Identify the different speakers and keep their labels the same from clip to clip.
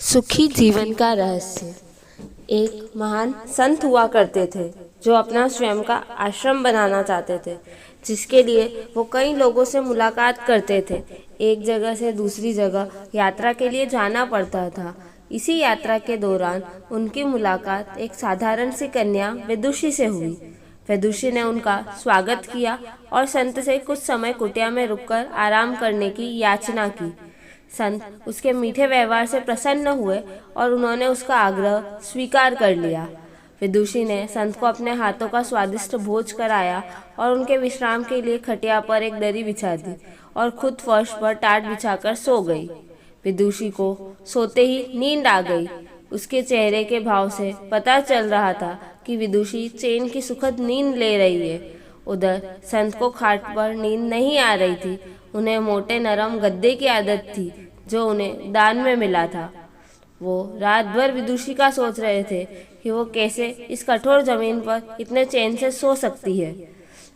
Speaker 1: सुखी जीवन का रहस्य। एक महान संत हुआ करते थे जो अपना स्वयं का आश्रम बनाना चाहते थे, जिसके लिए वो कई लोगों से मुलाकात करते थे। एक जगह से दूसरी जगह यात्रा के लिए जाना पड़ता था। इसी यात्रा के दौरान उनकी मुलाकात एक साधारण सी कन्या विदुषी से हुई। विदुषी ने उनका स्वागत किया और संत से कुछ समय कुटिया में रुककर आराम करने की याचना की। संत उसके मीठे व्यवहार से प्रसन्न हुए और उन्होंने उसका आग्रह स्वीकार कर लिया। विदुषी ने संत को अपने हाथों का स्वादिष्ट भोज कराया और उनके विश्राम के लिए खटिया पर एक दरी बिछा दी और खुद फर्श पर टाट बिछाकर सो गई। विदुषी को सोते ही नींद आ गई। उसके चेहरे के भाव से पता चल रहा था कि विदुषी चैन की सुखद नींद ले रही है। उधर संत को खाट पर नींद नहीं आ रही थी। उन्हें मोटे नरम गद्दे की आदत थी जो उन्हें दान में मिला था। वो रात भर विदुषी का सोच रहे थे कि वो कैसे इस कठोर जमीन पर इतने चैन से सो सकती है।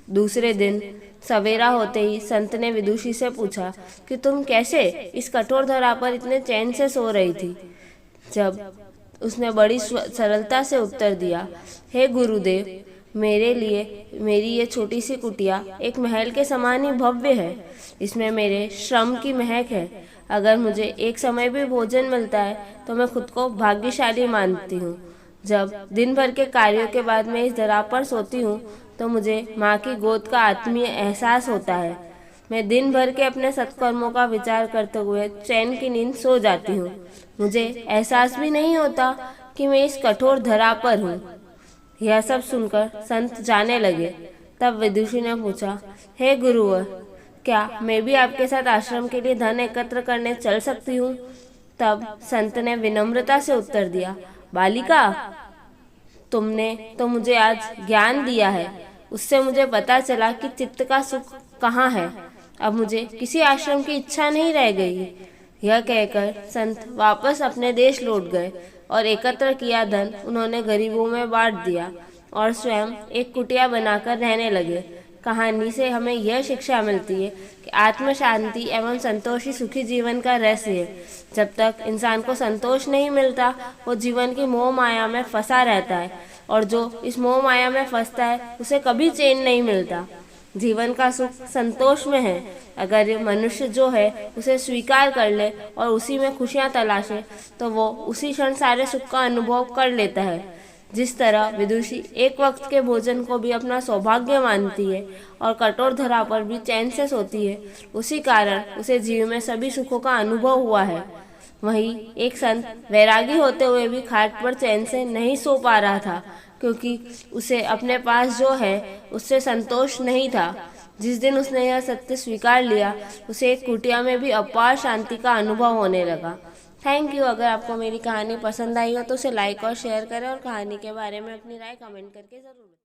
Speaker 1: दूसरे दिन सवेरा होते ही संत ने विदुषी से पूछा कि तुम कैसे इस कठोर धरा पर इतने चैन से सो रही थी। जब उसने बड़ी सरलता से उत्तर दिया, हे गुरुदेव, मेरे लिए मेरी ये छोटी सी कुटिया एक महल के समान ही भव्य है। इसमें मेरे श्रम की महक है। अगर मुझे एक समय भी भोजन मिलता है तो मैं खुद को भाग्यशाली मानती हूँ। जब दिन भर के कार्यों के बाद मैं इस धरा पर सोती हूँ तो मुझे माँ की गोद का आत्मीय एहसास होता है। मैं दिन भर के अपने सत्कर्मों का विचार करते हुए चैन की नींद सो जाती हूँ। मुझे एहसास भी नहीं होता कि मैं इस कठोर धरा पर हूँ। यह सब सुनकर संत जाने लगे। तब विदुषी ने पूछा, हे गुरुवर, क्या मैं भी आपके साथ आश्रम के लिए धन एकत्र करने चल सकती हूँ? तब संत ने विनम्रता से उत्तर दिया, बालिका, तुमने तो मुझे आज ज्ञान दिया है। उससे मुझे पता चला कि चित्त का सुख कहाँ है। अब मुझे किसी आश्रम की इच्छा नहीं रह गई। यह कहकर संत वापस अपने देश लौट गए और एकत्र किया धन उन्होंने गरीबों में बांट दिया और स्वयं एक कुटिया बनाकर रहने लगे। कहानी से हमें यह शिक्षा मिलती है कि आत्म शांति एवं संतोषी सुखी जीवन का रहस्य है। जब तक इंसान को संतोष नहीं मिलता वो जीवन की मोह माया में फंसा रहता है, और जो इस मोह माया में फंसता है उसे कभी चैन नहीं मिलता। जीवन का सुख संतोष में है। अगर ये मनुष्य जो है उसे स्वीकार कर ले और उसी में खुशियाँ तलाशे तो वो उसी क्षण सारे सुख का अनुभव कर लेता है। जिस तरह विदुषी एक वक्त के भोजन को भी अपना सौभाग्य मानती है और कठोर धरा पर भी चैन से सोती है, उसी कारण उसे जीवन में सभी सुखों का अनुभव हुआ है। वहीं एक संत वैरागी होते हुए भी खाट पर चैन से नहीं सो पा रहा था, क्योंकि उसे अपने पास जो है उससे संतोष नहीं था। जिस दिन उसने यह सत्य स्वीकार लिया, उसे एक कुटिया में भी अपार शांति का अनुभव होने लगा। Thank you. अगर आपको मेरी कहानी पसंद आई हो तो उसे लाइक और शेयर करें और कहानी के बारे में अपनी राय कमेंट करके ज़रूर